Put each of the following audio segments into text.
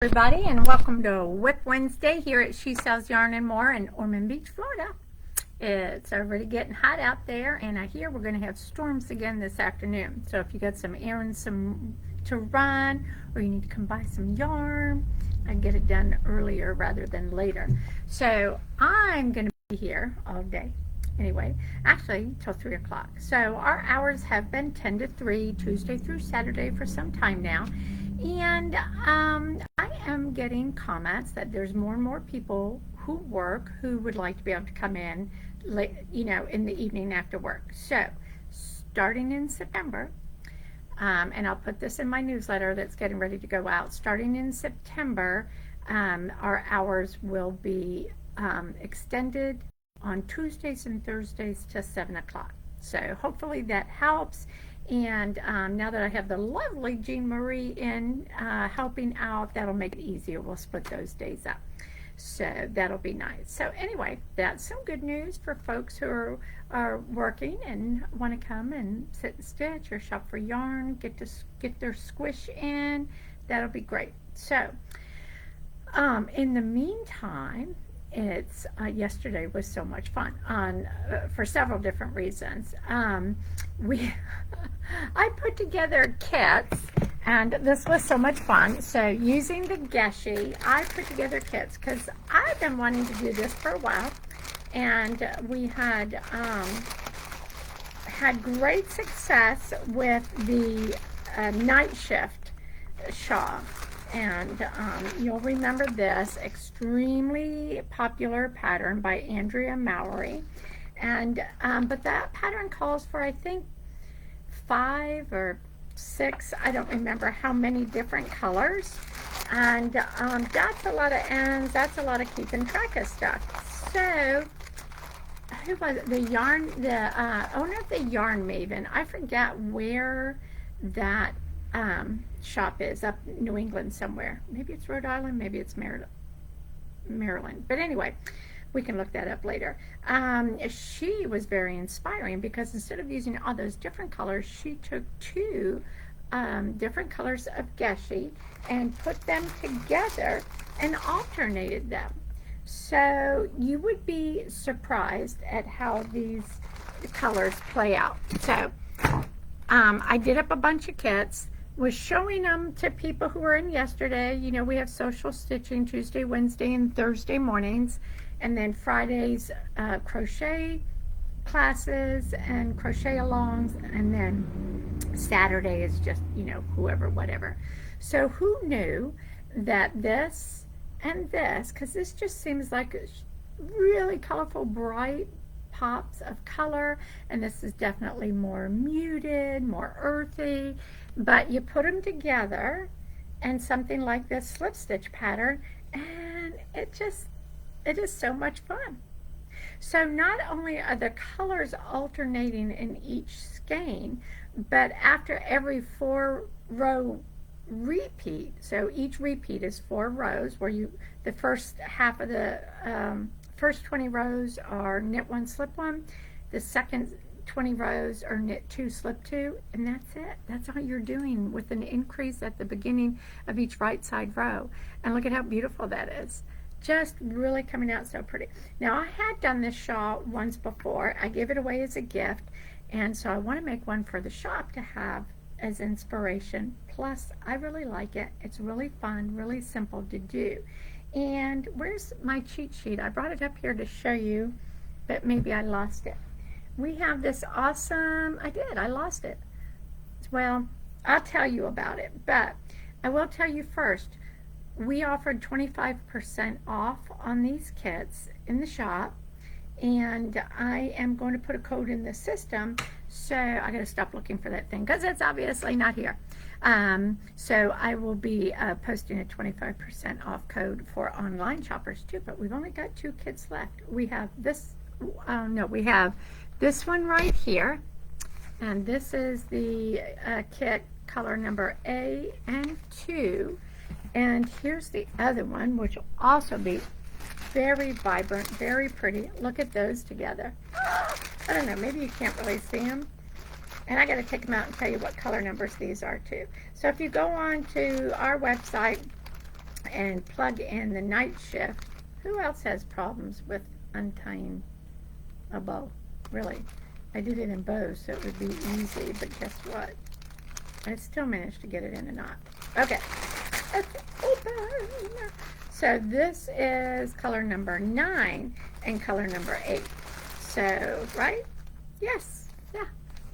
Everybody, and welcome to WIP Wednesday here at She Sells Yarn and More in Ormond Beach, Florida. It's already getting hot out there, and I hear we're going to have storms again this afternoon. So if you got some errands to run, or you need to come buy some yarn, I get it done earlier rather than later. So I'm going to be here all day. Anyway, actually till 3 o'clock. So our hours have been 10 to 3, Tuesday through Saturday for some time now. And I am getting comments that there's more and more people who work who would like to be able to come in, in the evening after work. So starting in September, and I'll put this in my newsletter that's getting ready to go out. Starting in September, our hours will be extended on Tuesdays and Thursdays to 7 o'clock. So hopefully that helps. And now that I have the lovely Jean Marie in helping out, that'll make it easier. We'll split those days up. So that'll be nice. So anyway, that's some good news for folks who are working and want to come and sit and stitch or shop for yarn, get their squish in. That'll be great. So in the meantime, it's yesterday was so much fun for several different reasons. I put together kits, and this was so much fun. So using the Geshi, I put together kits because I've been wanting to do this for a while, and we had great success with the Nightshift shawl. And you'll remember this extremely popular pattern by Andrea Mowry. And but that pattern calls for, I think, 5 or 6, I don't remember how many different colors. And that's a lot of ends, that's a lot of keeping track of stuff. So who was it? The owner of the Yarn Maven, I forget where that shop is, up New England somewhere. Maybe it's Rhode Island, maybe it's Maryland. But anyway, we can look that up later. She was very inspiring because instead of using all those different colors, she took 2 different colors of Geshi and put them together and alternated them. So you would be surprised at how these colors play out. So I did up a bunch of kits, was showing them to people who were in yesterday. You know, we have social stitching Tuesday, Wednesday, and Thursday mornings, and then Fridays crochet classes and crochet alongs, and then Saturday is just, whoever, whatever. So who knew that this and this, because this just seems like really colorful, bright pops of color, and this is definitely more muted, more earthy, but you put them together and something like this slip stitch pattern, and it is so much fun. So not only are the colors alternating in each skein, but after every 4-row repeat, so each repeat is 4 rows, where the first half of the first 20 rows are knit 1, slip 1. The second 20 rows are knit 2, slip 2, and that's it. That's all you're doing, with an increase at the beginning of each right side row. And look at how beautiful that is. Just really coming out so pretty. Now, I had done this shawl once before. I gave it away as a gift, and so I want to make one for the shop to have as inspiration. Plus, I really like it. It's really fun, really simple to do. And where's my cheat sheet? I brought it up here to show you, but maybe I lost it. We have this awesome, I lost it. Well, I'll tell you about it, but I will tell you first, we offered 25% off on these kits in the shop, and I am going to put a code in the system, so I got to stop looking for that thing because it's obviously not here. So I will be posting a 25% off code for online shoppers too, but we've only got 2 kits left. We have this, we have this one right here, and this is the kit color number A and 2, and here's the other one, which will also be very vibrant, very pretty. Look at those together. I don't know, maybe you can't really see them. And I got to take them out and tell you what color numbers these are too. So if you go on to our website, and plug in the Nightshift. Who else has problems with untying a bow? Really, I did it in bows, so it would be easy, but guess what? I still managed to get it in a knot. Okay, let's open. So this is color number 9 and color number 8. So, right? Yes, yeah.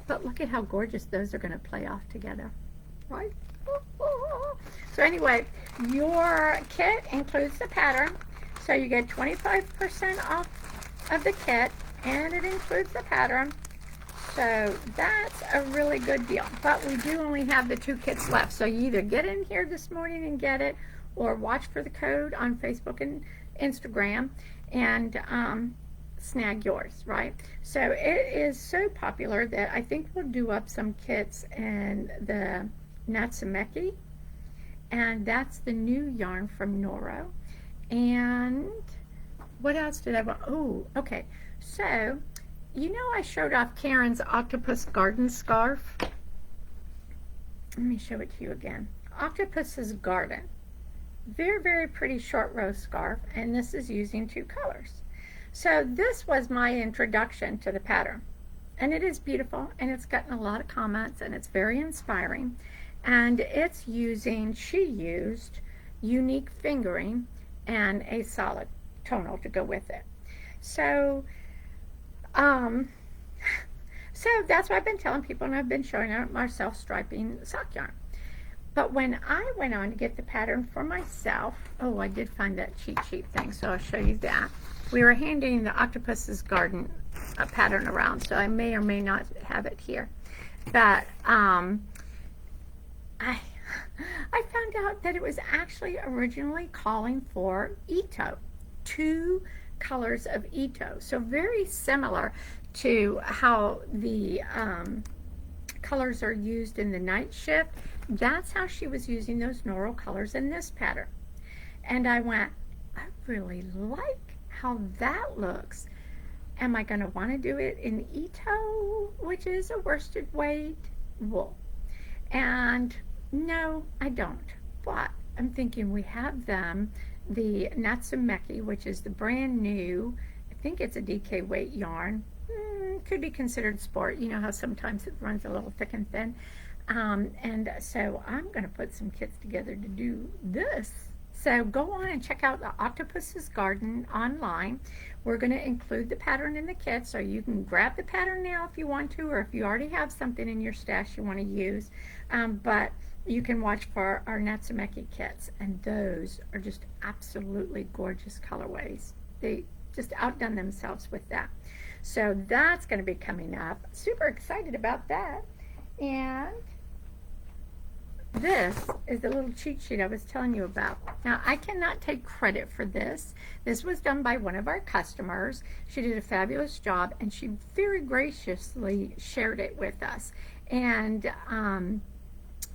But look at how gorgeous those are going to play off together, right? So anyway, your kit includes the pattern. So you get 25% off of the kit, and it includes the pattern. So that's a really good deal. But we do only have the 2 kits left. So you either get in here this morning and get it, or watch for the code on Facebook and Instagram and snag yours, right? So it is so popular that I think we'll do up some kits in the Natsumeki. And that's the new yarn from Noro. And what else did I want? Oh, okay. So, you know I showed off Karen's Octopus Garden Scarf. Let me show it to you again. Octopus's Garden. Very, very pretty short row scarf, and this is using 2 colors. So this was my introduction to the pattern. And it is beautiful, and it's gotten a lot of comments, and it's very inspiring. And it's using, she used unique fingering and a solid tonal to go with it. So, so that's what I've been telling people, and I've been showing out my self-striping sock yarn. But when I went on to get the pattern for myself, oh, I did find that cheat sheet thing, so I'll show you that. We were handing the Octopus's Garden pattern around, so I may or may not have it here. But I found out that it was actually originally calling for Ito, 2 colors of Ito. So very similar to how the colors are used in the Nightshift. That's how she was using those Noro colors in this pattern. And I went, I really like how that looks. Am I going to want to do it in Ito, which is a worsted weight wool? And no, I don't. But I'm thinking we have them, the Natsumeki, which is the brand new, I think it's a DK weight yarn. Could be considered sport. You know how sometimes it runs a little thick and thin. And so I'm going to put some kits together to do this. So go on and check out the Octopus's Garden online. We're going to include the pattern in the kit, so you can grab the pattern now if you want to, or if you already have something in your stash you want to use. But you can watch for our Natsumeki kits, and those are just absolutely gorgeous colorways. They just outdone themselves with that. So that's going to be coming up. Super excited about that. And this is the little cheat sheet I was telling you about. Now, I cannot take credit for this. This was done by one of our customers. She did a fabulous job, and she very graciously shared it with us. And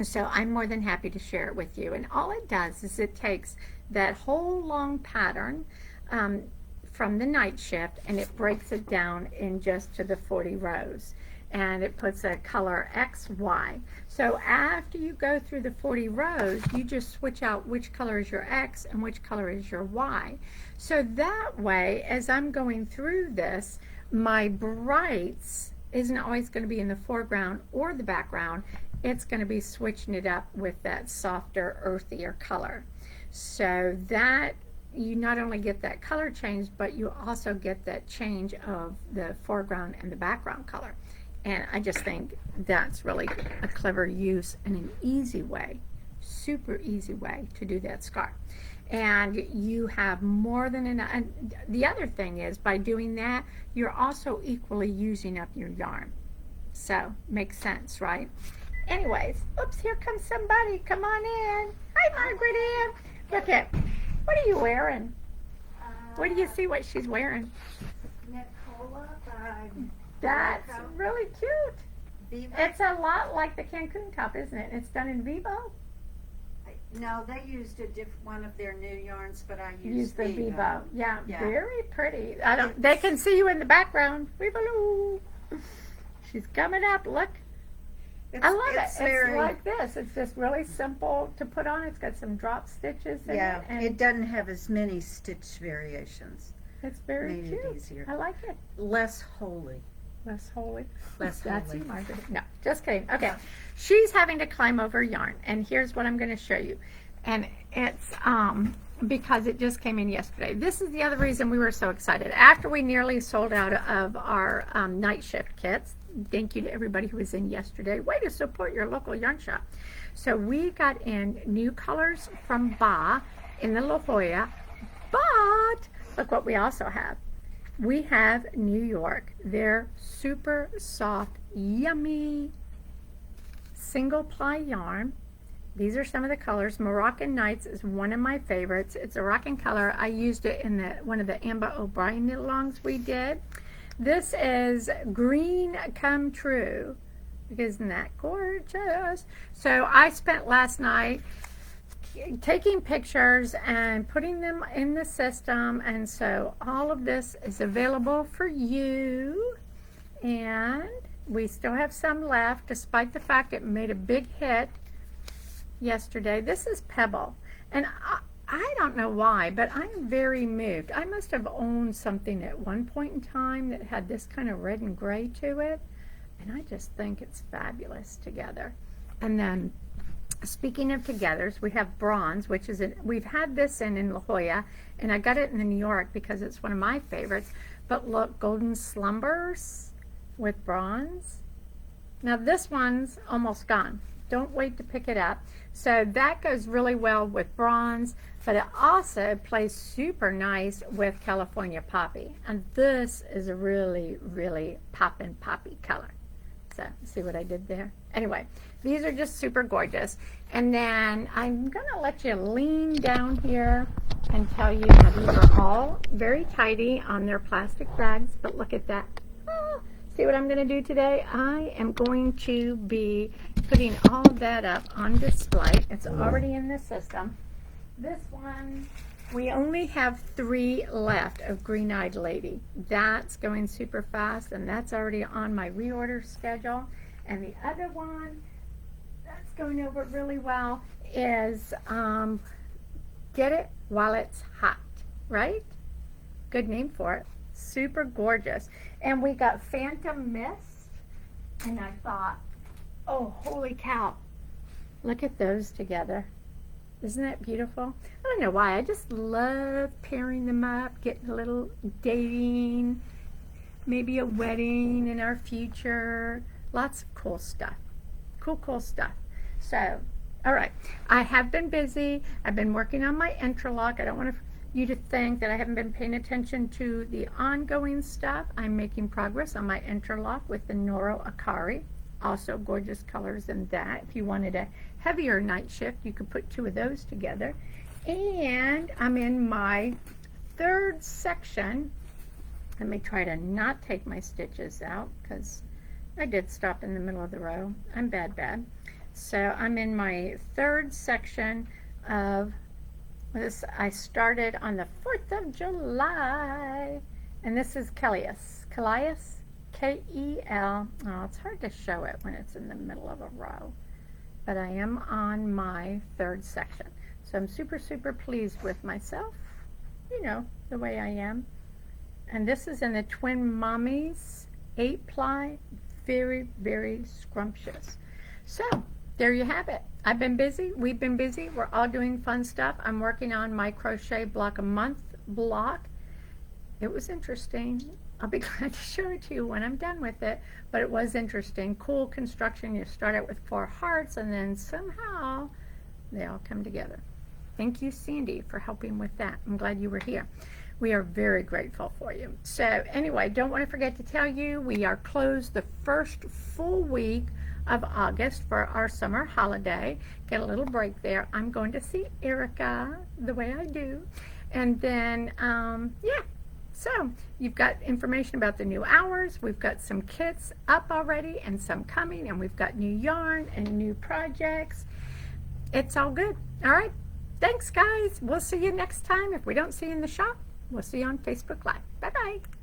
so I'm more than happy to share it with you. And all it does is it takes that whole long pattern from the Nightshift, and it breaks it down in just to the 40 rows. And it puts a color X, Y. So after you go through the 40 rows, you just switch out which color is your X and which color is your Y. So that way, as I'm going through this, my brights isn't always going to be in the foreground or the background. It's going to be switching it up with that softer, earthier color. So that you not only get that color change, but you also get that change of the foreground and the background color. And I just think that's really a clever use and an easy way, super easy way to do that scarf. And you have more than enough. And the other thing is, by doing that, you're also equally using up your yarn. So, makes sense, right? Anyways, oops, here comes somebody. Come on in. Hi, Margaret Ann. Look at, what are you wearing? What do you see what she's wearing? Nicola by That's really cute. Vivo. It's a lot like the Cancun top, isn't it? It's done in Vivo. No, they used one of their new yarns, but I Use used the Vivo. Yeah, Yeah. very pretty. They can see you in the background. Vivo. She's coming up. Look. I love it. It's very, like this. It's just really simple to put on. It's got some drop stitches in yeah, it. And it doesn't have as many stitch variations. it's very Made cute. it easier. I like it. Less holy. Less holy. Less That's holy. you, Margaret. No, just kidding. Okay. She's having to climb over yarn, and here's what I'm going to show you. And it's because it just came in yesterday. This is the other reason we were so excited. After we nearly sold out of our night shift kits, thank you to everybody who was in yesterday. Way to support your local yarn shop. So we got in new colors from Ba in the La Jolla, but look what we also have. We have New York. They're super soft, yummy single ply yarn. These are some of the colors. Moroccan Nights is one of my favorites. It's a rocking color. I used it in one of the Amber O'Brien knit-alongs we did. This is Green Come True. Isn't that gorgeous? So I spent last night taking pictures and putting them in the system, and so all of this is available for you, and we still have some left despite the fact it made a big hit yesterday. This is Pebble, and I don't know why, but I am very moved. I must have owned something at one point in time that had this kind of red and gray to it, and I just think it's fabulous together. And then speaking of togethers, we have Bronze, which is we've had this in La Jolla, and I got it in New York because it's one of my favorites. But look, Golden Slumbers with Bronze. Now this one's almost gone. Don't wait to pick it up. So that goes really well with Bronze, but it also plays super nice with California Poppy. And this is a really, really poppin' poppy color. So see what I did there? Anyway, these are just super gorgeous. And then I'm gonna let you lean down here and tell you that these are all very tidy on their plastic bags, but look at that. See what I'm going to do today? I am going to be putting all of that up on display. It's already in the system. This one, we only have 3 left of Green Eyed Lady. That's going super fast, and that's already on my reorder schedule. And the other one that's going over really well is Get It While It's Hot, right? Good name for it. Super gorgeous. And we got Phantom Mist, and I thought, oh, holy cow, look at those together. Isn't that beautiful? I don't know why, I just love pairing them up, getting a little dating, maybe a wedding in our future. Lots of cool stuff. Cool stuff. So, all right, I have been busy. I've been working on my interlock. I don't want you to think that I haven't been paying attention to the ongoing stuff. I'm making progress on my interlock with the Noro Akari. Also gorgeous colors in that. If you wanted a heavier night shift, you could put 2 of those together. And I'm in my 3rd section. Let me try to not take my stitches out because I did stop in the middle of the row. I'm bad. So I'm in my 3rd section of this. I started on the 4th of July, and this is Kellius, K-E-L. Oh, it's hard to show it when it's in the middle of a row, but I am on my 3rd section. So I'm super pleased with myself, you know, the way I am. And this is in the Twin Mommies 8-ply, very scrumptious. So there you have it. I've been busy. We've been busy. We're all doing fun stuff. I'm working on my crochet block a month block. It was interesting. I'll be glad to show it to you when I'm done with it, but it was interesting. Cool construction. You start out with 4 hearts, and then somehow they all come together. Thank you, Sandy, for helping with that. I'm glad you were here. We are very grateful for you. So anyway, don't want to forget to tell you we are closed the first full week of August for our summer holiday. Get a little break there. I'm going to see Erica the way I do. And then, yeah. So you've got information about the new hours. We've got some kits up already and some coming, and we've got new yarn and new projects. It's all good. All right. Thanks, guys. We'll see you next time. If we don't see you in the shop, we'll see you on Facebook Live. Bye-bye.